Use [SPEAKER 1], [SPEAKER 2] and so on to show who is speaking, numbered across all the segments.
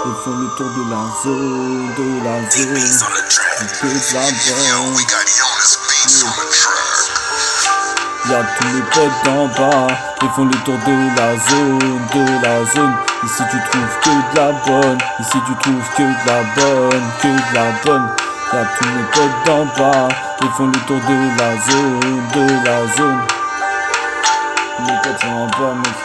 [SPEAKER 1] Ils font le tour de la zone, de la zone. Que de la bonne. Y'a tous mes potes d'en bas, ils font le tour de la zone, de la zone. Ici tu trouves que de la bonne, ici tu trouves que de la bonne, que de la bonne. Y'a tous mes potes d'en bas, ils font le tour de la zone, de la zone. Mes potes sont en bas, mec.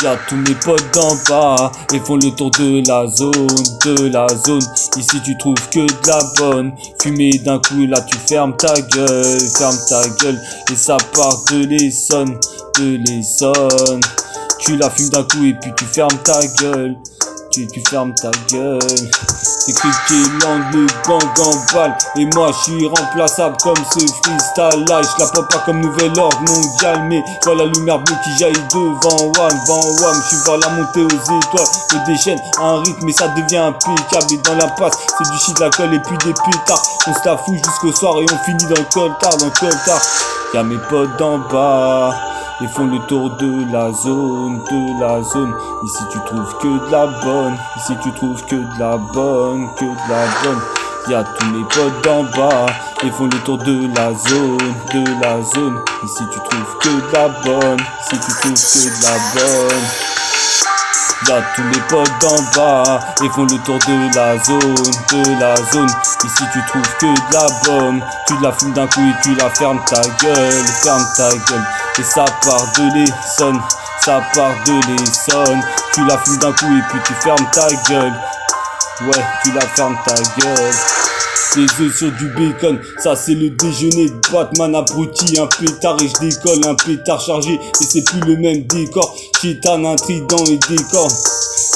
[SPEAKER 1] Y'a tous mes potes d'en bas, ils font le tour de la zone, de la zone. Ici tu trouves que de la bonne. Fumer d'un coup et là tu fermes ta gueule. Et ça part de l'Essonne, de l'Essonne. Tu la fumes d'un coup et puis tu fermes ta gueule. Tu fermes ta gueule. C'est Criqueland, le gang en balle. Et moi je suis remplaçable comme ce freestyle là. Je la prends pas comme nouvel ordre mondial. Mais voilà la lumière bleue qui jaillit devant Wam. Je suis vers la montée aux étoiles. Je déchaîne un rythme et ça devient impeccable. Et dans la passe c'est du shit, de la colle et puis des pétards. On se la fout jusqu'au soir et on finit dans le coltard, Y'a mes potes d'en bas, ils font le tour de la zone, de la zone. Ici tu trouves que de la bonne, ici tu trouves que de la bonne, que de la bonne. Y'a tous mes potes d'en bas, ils font le tour de la zone, de la zone. Ici tu trouves que de la bonne, ici tu trouves que de la bonne. Y'a tous mes potes d'en bas, ils font le tour de la zone, de la zone. Ici tu trouves que de la bombe, tu la fumes d'un coup et tu la fermes ta gueule, Et ça part de l'Essonne, ça part de l'Essonne. Tu la fumes d'un coup et puis tu fermes ta gueule. Ouais, tu la fermes ta gueule. Les œufs sur du bacon, ça c'est le déjeuner de Batman abruti. Un pétard et je décolle, un pétard chargé et c'est plus le même décor. Chétane, un trident et des cornes.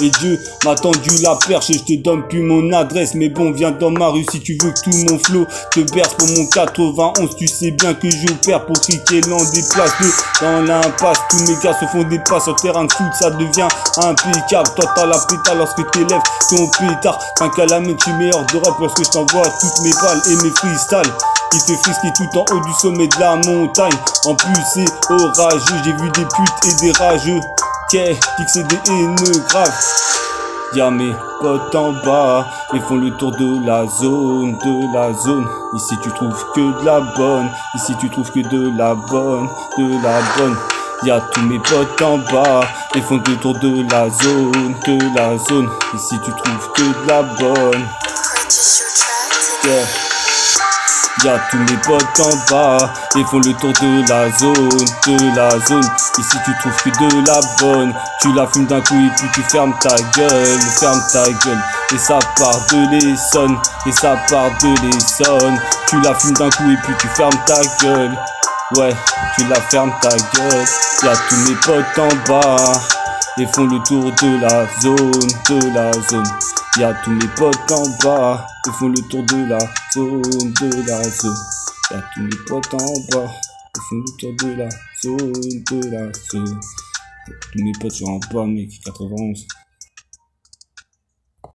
[SPEAKER 1] Et Dieu m'a tendu la perche et je te donne plus mon adresse. Mais bon, viens dans ma rue si tu veux que tout mon flow te berce pour mon 91. Tu sais bien que j'opère pour Criqueland des places de dans l'impasse. Tous mes gars se font des pas sur terrain de foot, ça devient impeccable. Toi t'as la pétale lorsque t'élèves ton pétard. T'as qu'à la main, tu es meilleur d'Europe lorsque je t'envoie toutes mes balles et mes freestyles. Il fait frisquer tout en haut du sommet de la montagne. En plus c'est orageux, j'ai vu des putes et des rageux. Fixer des haineux graves. Y'a mes potes en bas, ils font le tour de la zone, de la zone. Ici tu trouves que de la bonne, ici tu trouves que de la bonne, de la bonne. Y'a tous mes potes en bas, ils font le tour de la zone, de la zone. Ici tu trouves que de la bonne. Y'a tous mes potes en bas, ils font le tour de la zone, de la zone. Ici tu trouves que de la bonne, tu la fumes d'un coup et puis tu fermes ta gueule, Et ça part de l'Essonne, et ça part de l'Essonne. Tu la fumes d'un coup et puis tu fermes ta gueule. Ouais, tu la fermes ta gueule. Y'a tous mes potes en bas, ils font le tour de la zone, de la zone. Y'a tous mes potes en bas, ils font le tour de la zone, de la zone. Y'a tous mes potes en bas, ils font le tour de la zone, de la zone. Tous mes potes sont en bas, mec, 91.